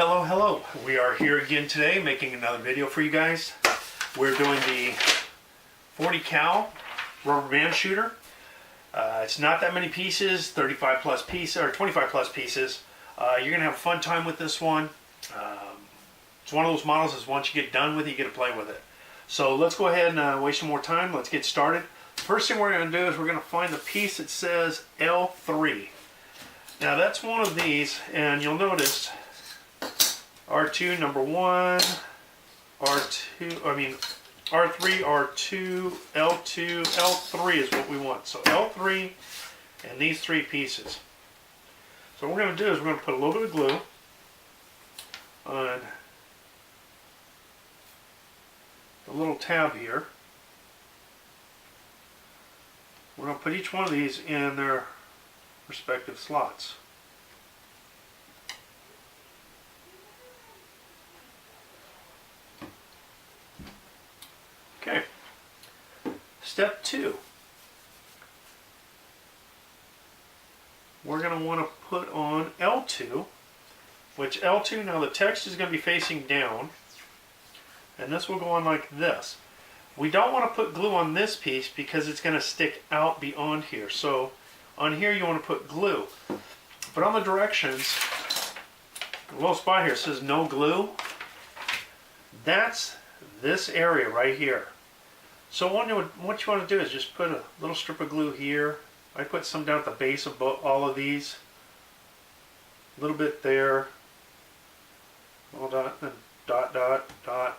Hello, hello. We are here again today making another video for you guys. We're doing the 40 cal rubber band shooter. It's not that many pieces, 35 plus pieces or 25 plus pieces. You're gonna have a fun time with this one. It's one of those models is once you get done with it, you get to play with it. So let's go ahead and waste some more time. Let's get started. First thing we're gonna do is we're gonna find the piece that says L3. Now that's one of these, and you'll notice R2, number 1, R3, R2, L2, L3 is what we want. So L3 and these three pieces. So what we're going to do is we're going to put a little bit of glue on the little tab here. We're going to put each one of these in their respective slots. Okay, step 2. We're going to want to put on L2, which L2, now the text is going to be facing down, and this will go on like this. We don't want to put glue on this piece because it's going to stick out beyond here. So on here you want to put glue. But on the directions, the little spot here says no glue. That's this area right here. So what you want to do is just put a little strip of glue here. I put some down at the base of all of these. A little bit there. All dot, and dot, dot, dot.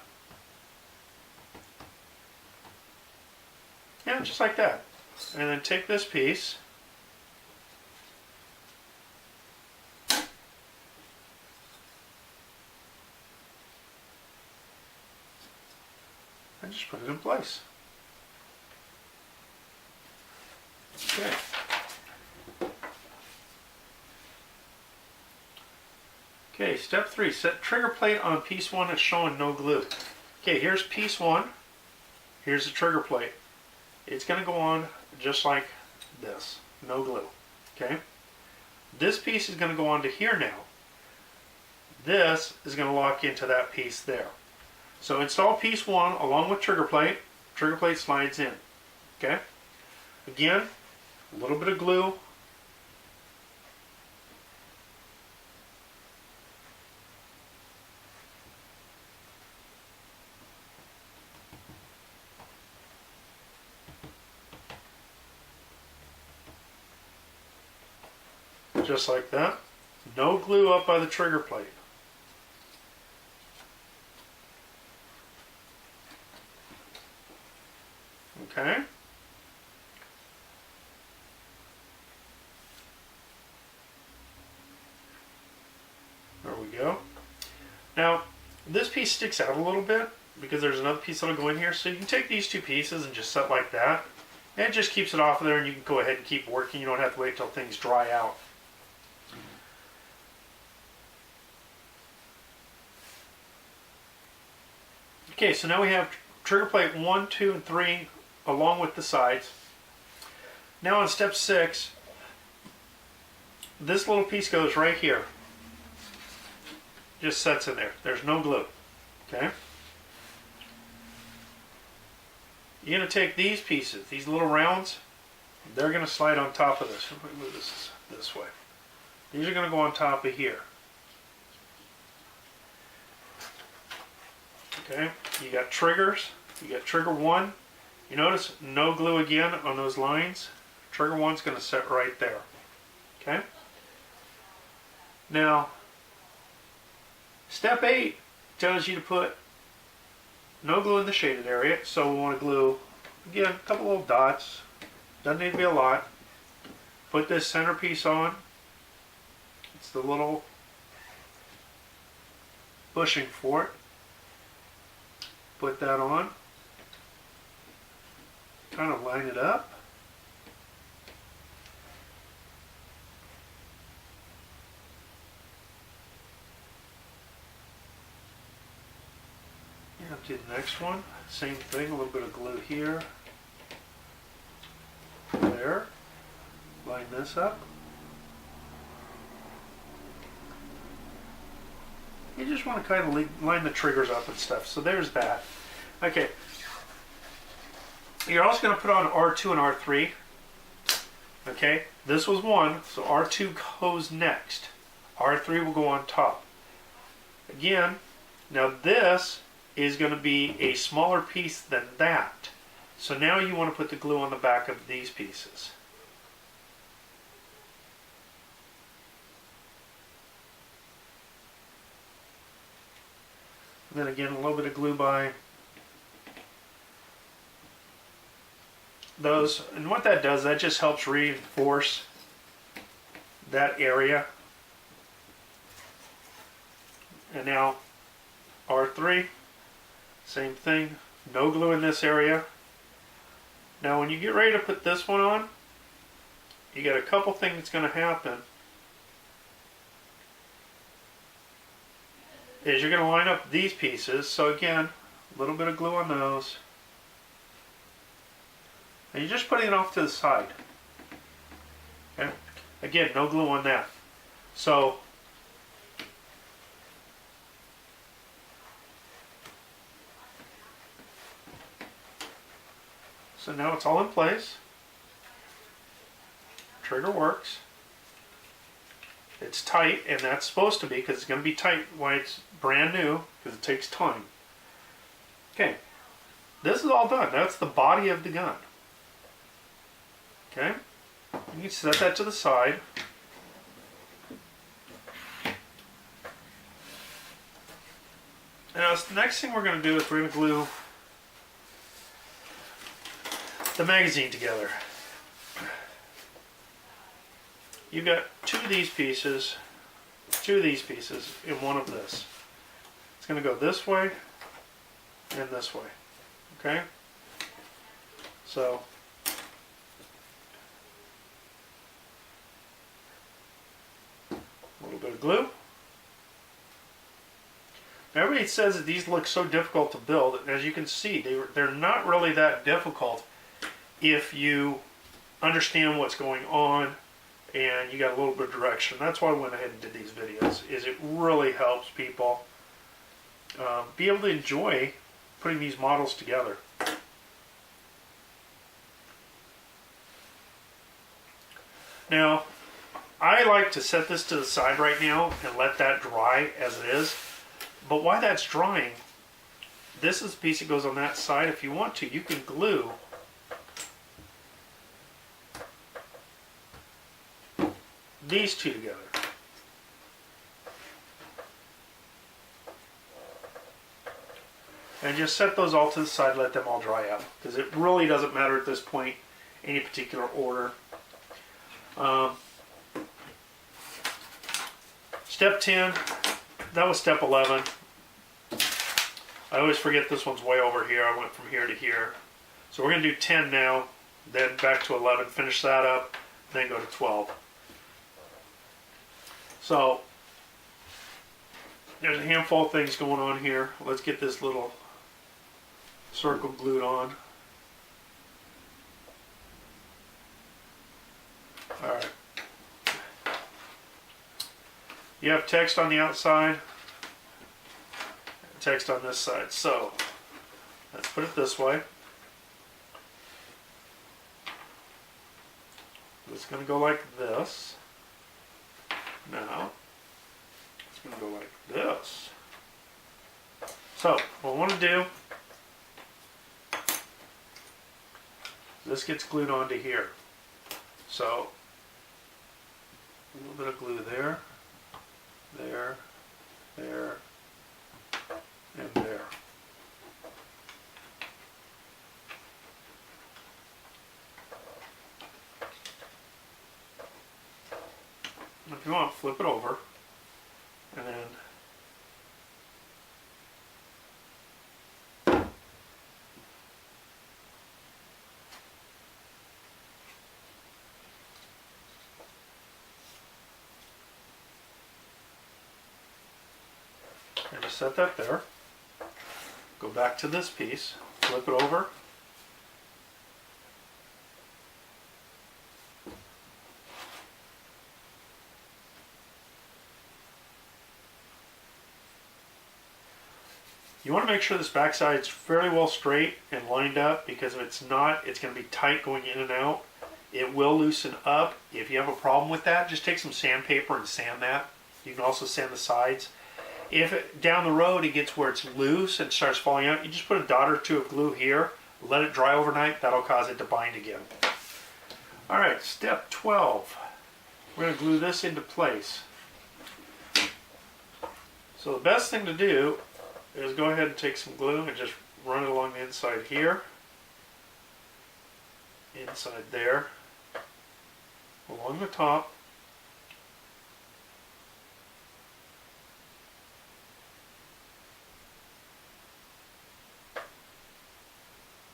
Yeah, just like that. And then take this piece. And just put it in place. Okay. Okay, step 3. Set trigger plate on piece 1 that's showing no glue. Okay, here's piece 1. Here's the trigger plate. It's going to go on just like this. No glue. Okay? This piece is going to go on to here now. This is going to lock into that piece there. So install piece 1 along with trigger plate. Trigger plate slides in. Okay? Again, a little bit of glue. Just like that. No glue up by the trigger plate. Okay. There we go. Now, this piece sticks out a little bit because there's another piece that'll go in here. So you can take these two pieces and just set like that. And it just keeps it off of there, and you can go ahead and keep working. You don't have to wait till things dry out. Okay, so now we have trigger plate 1, 2, and 3 along with the sides. Now on step 6, this little piece goes right here. Just sets in there. There's no glue. Okay? You're going to take these pieces, these little rounds, they're going to slide on top of this. Let me move this way. These are going to go on top of here. Okay, you got triggers. You got trigger 1. You notice no glue again on those lines. Trigger 1's going to set right there. Okay. Now, step 8 tells you to put no glue in the shaded area. So we want to glue again a couple little dots. Doesn't need to be a lot. Put this centerpiece on. It's the little bushing for it. Put that on, kind of line it up. Yeah, do the next one. Same thing, a little bit of glue here. There. Line this up. You just want to kind of line the triggers up and stuff. So there's that. Okay. You're also going to put on R2 and R3. Okay. This was 1, so R2 goes next. R3 will go on top. Again, now this is going to be a smaller piece than that. So now you want to put the glue on the back of these pieces. And then again, a little bit of glue by those. And what that does, that just helps reinforce that area. And now R3, same thing, no glue in this area. Now when you get ready to put this one on, you got a couple things that's going to happen. Is you're going to line up these pieces. So again, a little bit of glue on those. And you're just putting it off to the side. Okay? Again, no glue on that. So now it's all in place. Trigger works. It's tight, and that's supposed to be, because it's going to be tight when it's brand new, because it takes time. Okay, this is all done. That's the body of the gun. Okay, you can set that to the side. Now, the next thing we're going to do is we're going to glue the magazine together. You've got 2 of these pieces, 2 of these pieces, and 1 of this. It's going to go this way and this way. Okay? So a little bit of glue. Everybody says that these look so difficult to build, and as you can see, they're not really that difficult if you understand what's going on and you got a little bit of direction. That's why I went ahead and did these videos, is it really helps people be able to enjoy putting these models together. Now, I like to set this to the side right now and let that dry as it is. But while that's drying, this is the piece that goes on that side. If you want to, you can glue these 2 together. And just set those all to the side, let them all dry out. Because it really doesn't matter at this point, any particular order. Step 10, that was step 11. I always forget this one's way over here. I went from here to here. So we're going to do 10 now, then back to 11, finish that up, then go to 12. So there's a handful of things going on here. Let's get this little circle glued on. Alright. You have text on the outside, text on this side. So let's put it this way. It's going to go like this. Now, it's going to go like this. So, what I want to do, this gets glued onto here. So, a little bit of glue there, there, there, and there. If you want, flip it over, and then just set that there. Go back to this piece, flip it over. You want to make sure this backside is fairly well straight and lined up, because if it's not, it's going to be tight going in and out. It will loosen up. If you have a problem with that, just take some sandpaper and sand that. You can also sand the sides. If down the road it gets where it's loose and starts falling out, you just put a dot or two of glue here, let it dry overnight. That'll cause it to bind again. All right, step 12. We're going to glue this into place. So the best thing to do is go ahead and take some glue and just run it along the inside here, inside there, along the top,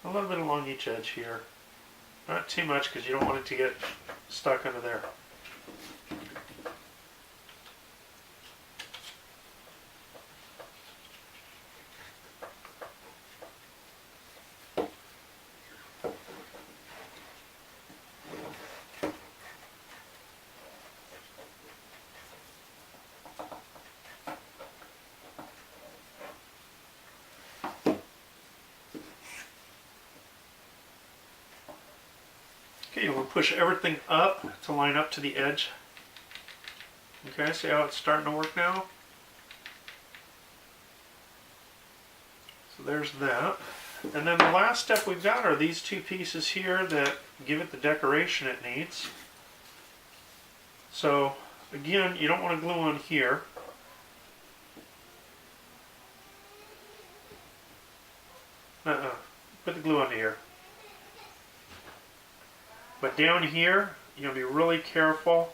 a little bit along each edge here. Not too much, because you don't want it to get stuck under there. Okay, you want to push everything up to line up to the edge. Okay, see how it's starting to work now? So there's that. And then the last step we've got are these two pieces here that give it the decoration it needs. So again, you don't want to glue on here. Put the glue onto here. But down here, you're going to be really careful.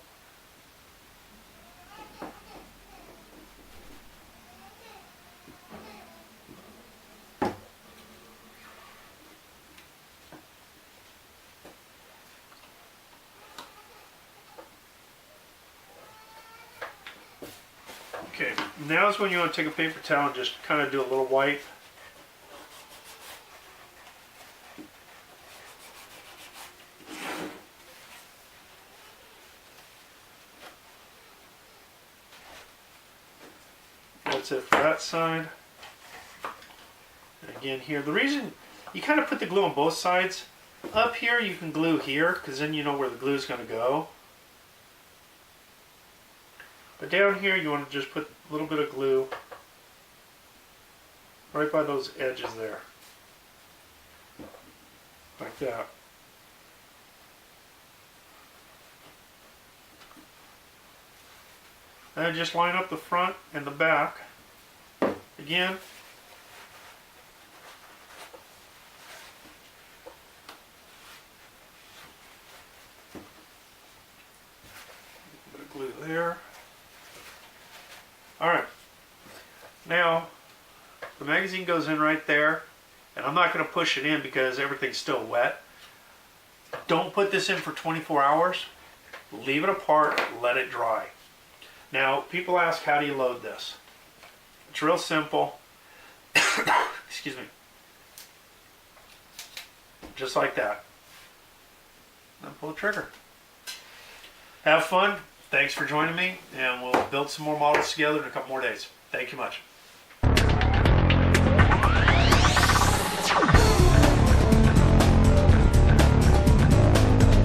Okay, now is when you want to take a paper towel and just kind of do a little wipe. That's it for that side. And again here, the reason you kind of put the glue on both sides, up here you can glue here, because then you know where the glue is going to go. But down here you want to just put a little bit of glue right by those edges there. Like that. And just line up the front and the back. Again, a bit of glue there. Alright, now the magazine goes in right there, and I'm not going to push it in because everything's still wet. Don't put this in for 24 hours. Leave it apart, let it dry. Now, people ask, how do you load this? It's real simple. Excuse me. Just like that. Then pull the trigger. Have fun. Thanks for joining me, and we'll build some more models together in a couple more days. Thank you much.